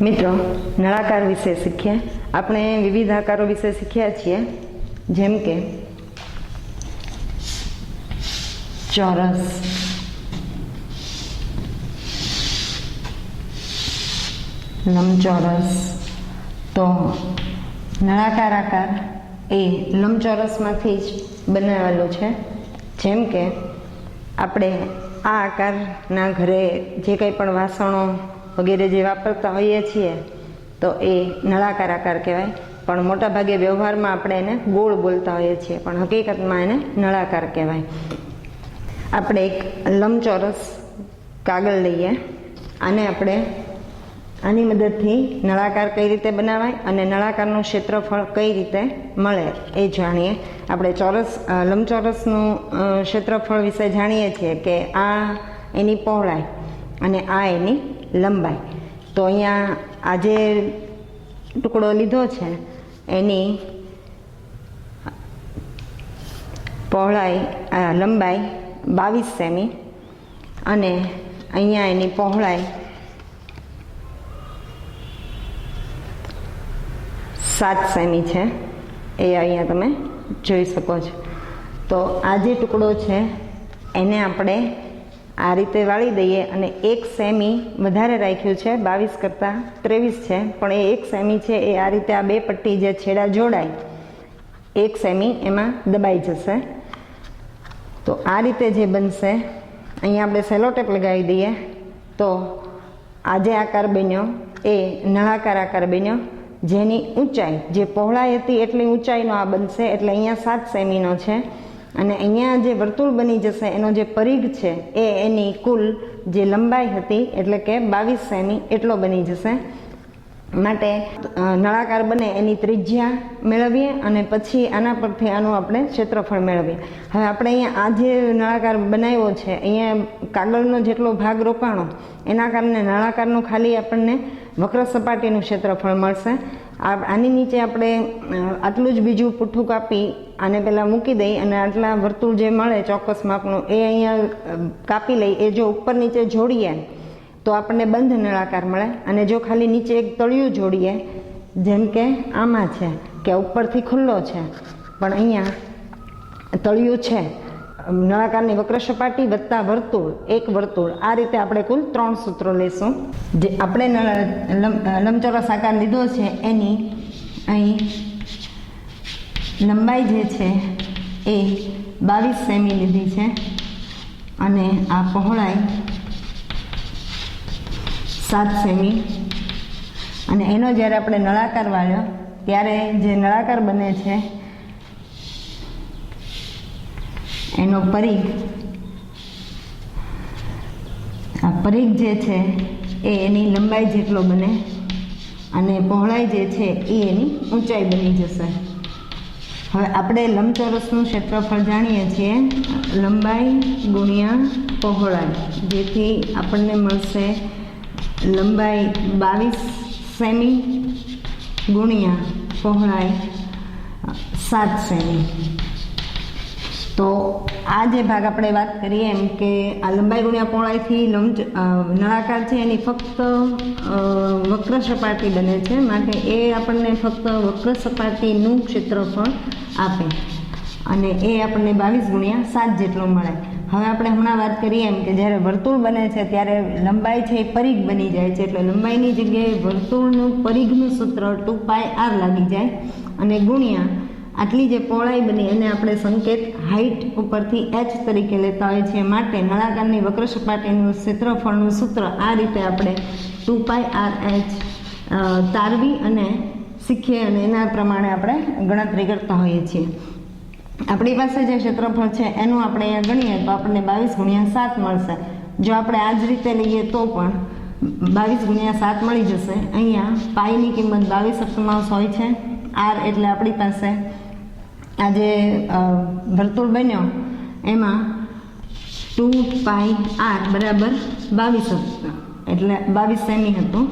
મિત્રો, નળાકાર વિશે શીખ્યા. આપણે વિવિધ આકારો વિશે શીખ્યા છીએ, જેમ કે ચોરસ, લંબચોરસ. તો નળાકાર આકાર એ લંબચોરસમાંથી જ બનાવેલો છે. જેમ કે આપણે આ આકારના ઘરે જે કંઈ પણ વાસણો વગેરે જે વાપરતા હોઈએ છીએ તો એ નળાકાર આકાર કહેવાય. પણ મોટાભાગે વ્યવહારમાં આપણે એને ગોળ બોલતા હોઈએ છીએ, પણ હકીકતમાં એને નળાકાર કહેવાય. આપણે એક લંબચોરસ કાગળ લઈએ, આને આપણે આની મદદથી નળાકાર કઈ રીતે બનાવાય અને નળાકારનું ક્ષેત્રફળ કઈ રીતે મળે એ જાણીએ. આપણે લંબચોરસનું ક્ષેત્રફળ વિશે જાણીએ છીએ કે આ એની પહોળાઈ અને આ એની લંબાઈ. તો અહીંયા આ જે ટુકડો લીધો છે એની લંબાઈ 22 સેમી અને અહીંયા એની પહોળાઈ 7 સેમી છે. એ અહીંયા તમે જોઈ શકો છો. તો આ જે ટુકડો છે એને આપણે આ રીતે વાળી દઈએ અને 1 સેમી વધારે રાખ્યું છે. 22 કરતાં 23 છે, પણ એ 1 સેમી છે એ આ રીતે આ બે પટ્ટી જે છેડા જોડાય 1 સેમી એમાં દબાઈ જશે. તો આ રીતે જે બનશે, અહીંયા આપણે સેલોટેપ લગાવી દઈએ તો આ જે આકાર બન્યો એ નળાકાર આકાર બન્યો, જેની ઊંચાઈ જે પહોળાઈ હતી એટલી ઊંચાઈનો આ બનશે. એટલે અહીંયા 7 સેમીનો છે અને અહીંયા જે વર્તુળ બની જશે એનો જે પરિઘ છે એ એની કુલ જે લંબાઈ હતી એટલે કે 22 સેમી એટલો બની જશે. માટે નળાકાર બને એની ત્રિજ્યા મેળવીએ અને પછી આના પરથી આનું આપણે ક્ષેત્રફળ મેળવીએ. હવે આપણે અહીંયા આ જે નળાકાર બનાવ્યો છે, અહીંયા કાગળનો જેટલો ભાગ રોપાણો એના કારણે નળાકારનું ખાલી આપણને વક્ર સપાટીનું ક્ષેત્રફળ મળશે. આની નીચે આપણે આટલું જ બીજું પુઠ્ઠું કાપી આને પહેલાં મૂકી દઈ અને આટલા વર્તુળ જે મળે ચોક્કસ માપનું એ અહીંયા કાપી લઈ. એ જો ઉપર નીચે જોડીએ તો આપણને બંધ નળાકાર મળે. અને જો ખાલી નીચે એક તળિયું જોડીએ, જેમ કે આમાં છે કે ઉપરથી ખુલ્લો છે પણ અહીંયા તળિયું છે, નળાકારની વક્ર સપાટી વત્તા વર્તુળ, એક વર્તુળ, આ રીતે આપણે કુલ 3 સૂત્રો લઈશું. જે આપણે લંબચોરસ આકાર લીધો છે એની અહીં લંબાઈ જે છે એ 22 સેમી લીધી છે અને આ પહોળાઈ 7 સેમી. અને એનો જ્યારે આપણે નળાકાર વાળ્યો ત્યારે જે નળાકાર બને છે એનો પરિઘ, આ પરિઘ જે છે એ એની લંબાઈ જેટલો બને અને પહોળાઈ જે છે એ એની ઊંચાઈ બની જશે. હવે આપણે લંબચોરસનું ક્ષેત્રફળ જાણીએ છીએ, લંબાઈ ગુણ્યા પહોળાઈ, જેથી આપણને મળશે લંબાઈ 22 સેમી ગુણ્યા પહોળાઈ 7 સેમી. તો આ જે ભાગ આપણે વાત કરીએ એમ કે આ લંબાઈ ગુણ્યા પહોળાઈથી નળાકાર છે એની ફક્ત વક્ર સપાટી બને છે, માટે એ આપણને ફક્ત વક્ર સપાટીનું ક્ષેત્રફળ આપે અને એ આપણને 22 ગુણ્યા 7 જેટલો મળે. હવે આપણે હમણાં વાત કરીએ એમ કે જ્યારે વર્તુળ બને છે ત્યારે લંબાઈ છે એ પરિઘ બની જાય છે, એટલે લંબાઈની જગ્યાએ વર્તુળનું પરિઘનું સૂત્ર 2πr લાગી જાય અને ગુણ્યા આટલી જે પહોળાઈ બની એને આપણે સંકેત હાઇટ ઉપરથી h તરીકે લેતા હોઈએ છીએ. માટે નળાકારની વક્ર સપાટીનું ક્ષેત્રફળનું સૂત્ર આ રીતે આપણે 2πrh તારવી અને શીખીએ અને એના પ્રમાણે આપણે ગણતરી કરતા હોઈએ છીએ. આપણી પાસે જે ક્ષેત્રફળ છે એનું આપણે અહીંયા ગણીએ તો આપણને 22 ગુણ્યા 7 મળશે. જો આપણે આ જ રીતે લઈએ તો પણ 22 ગુણ્યા 7 મળી જશે. અહીંયા પાઈની કિંમત 22 હોય છે. r એટલે આપણી પાસે આ જે વર્તુળ બન્યો એમાં 2πr બરાબર 22 એટલે 22 સેમી હતું.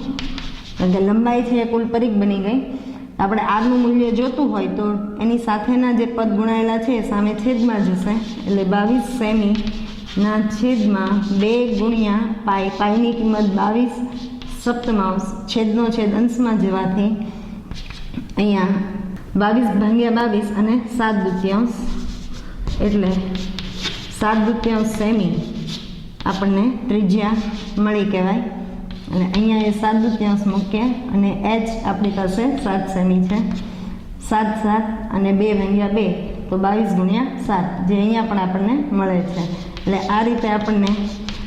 કારણ કે લંબાઈ છે એ કુલ પરિઘ બની ગઈ. આપણે આરનું મૂલ્ય જોતું હોય તો એની સાથેના જે પદ ગુણાયેલા છે એ સામે છેદમાં જશે. એટલે 22 સેમીના છેદમાં 2 ગુણ્યા પાઈની કિંમત 22 સપ્તમાંશ છેદનો છેદ અંશમાં જવાથી અહીંયા 22/22 અને 7/2 એટલે 7/2 સેમી આપણને ત્રિજ્યા મળી કહેવાય. અને અહીંયા એ 7/2 મૂકીએ અને h આપણી પાસે 7 સેમી છે. 7 7 અને 2 × 2 તો 22 × 7 જે અહીંયા પણ આપણને મળે છે. એટલે આ રીતે આપણને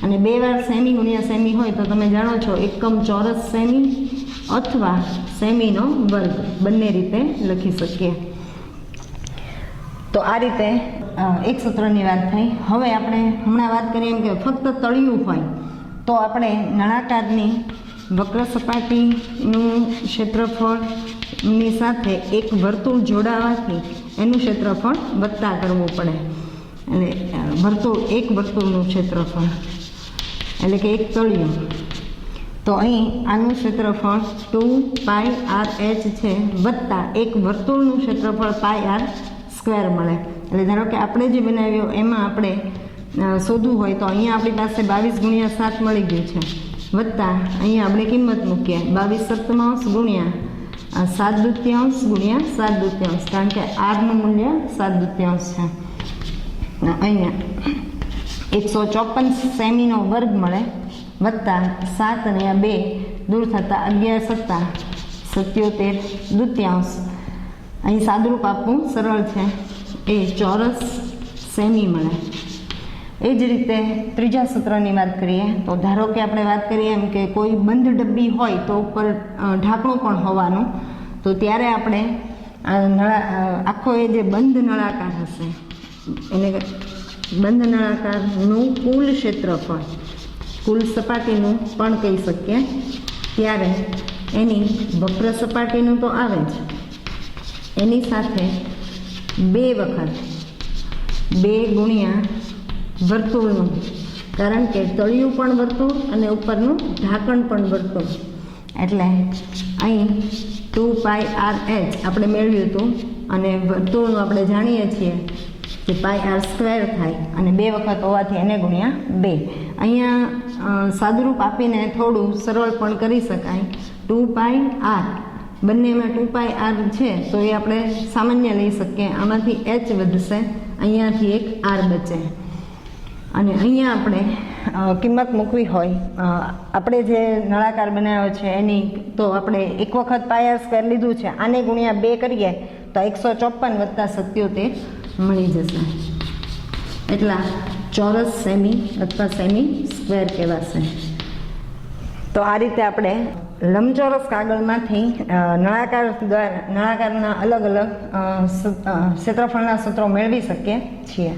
અને 2 વાર સેમી ગુણ્યા સેમી હોય તો તમે જાણો છો એકમ ચોરસ સેમી અથવા સેમીનો વર્ગ બંને રીતે લખી શકીએ. તો આ રીતે એક સૂત્રની વાત થઈ. હવે આપણે હમણાં વાત કરીએ એમ કે ફક્ત તળિયું હોય તો આપણે નળાકારની વક્ર સપાટીનું ક્ષેત્રફળની સાથે એક વર્તુળ જોડાવાથી એનું ક્ષેત્રફળ વત્તા કરવું પડે. એટલે એક વર્તુળનું ક્ષેત્રફળ એટલે કે એક તળિયું. તો અહીં આનું ક્ષેત્રફળ 2πrh છે વત્તા એક વર્તુળનું ક્ષેત્રફળ πr² મળે. એટલે ધારો કે આપણે જે બનાવ્યો એમાં આપણે શોધવું હોય તો અહીંયા આપણી પાસે 22 × 7 મળી ગયું છે વત્તા અહીંયા આપણે કિંમત મૂકીએ 22 સપ્તમાંશ ગુણ્યા 7/2 × 7/2 કારણ કે આરનું મૂલ્ય 7/2 છે. અહીંયા 154 સેમીનો વર્ગ મળે વત્તા 7 અને 2 દૂર થતાં 11 × 7 77/2. અહીં સાદુરૂપ આપવું સરળ છે એ ચોરસ સેમી મળે. એ જ રીતે ત્રીજા સૂત્રની વાત કરીએ તો ધારો કે આપણે વાત કરીએ એમ કે કોઈ બંધ ડબ્બી હોય તો ઉપર ઢાંકણું પણ હોવાનું. તો ત્યારે આપણે આખો એ જે બંધ નળાકાર હશે એને બંધ નળાકારનું કુલ ક્ષેત્રફળ કુલ સપાટીનું પણ કહી શકીએ. ત્યારે એની વક્ર સપાટીનું તો આવે જ એની સાથે 2 વખત 2 ગુણ્યા વર્તુળનું કારણ કે તળિયું પણ વર્તુળ અને ઉપરનું ઢાંકણ પણ વર્તુળ એટલે અહીં 2πrh આપણે મેળવ્યું હતું અને વર્તુળનું આપણે જાણીએ છીએ કે πr² થાય અને 2 વખત હોવાથી એને ગુણ્યા 2. અહીંયા સાદુરૂપ આપીને થોડું સરળ પણ કરી શકાય. 2πr બંનેમાં 2πr છે તો એ આપણે સામાન્ય લઈ શકીએ. આમાંથી h વધશે અહીંયાથી એક r બચે અને અહીંયા આપણે કિંમત મૂકવી હોય આપણે જે નળાકાર બનાવ્યો છે એની તો આપણે એક વખત πr² લીધું છે આને ગુણ્યા 2 કરીએ તો 154 + 77 મળી જશે. એટલા ચોરસ સેમી અથવા સેમી સ્ક્વેર કહેવાશે. તો આ રીતે આપણે લંબચોરસ કાગળમાંથી નળાકારના અલગ અલગ ક્ષેત્રફળના સૂત્રો મેળવી શકીએ છીએ.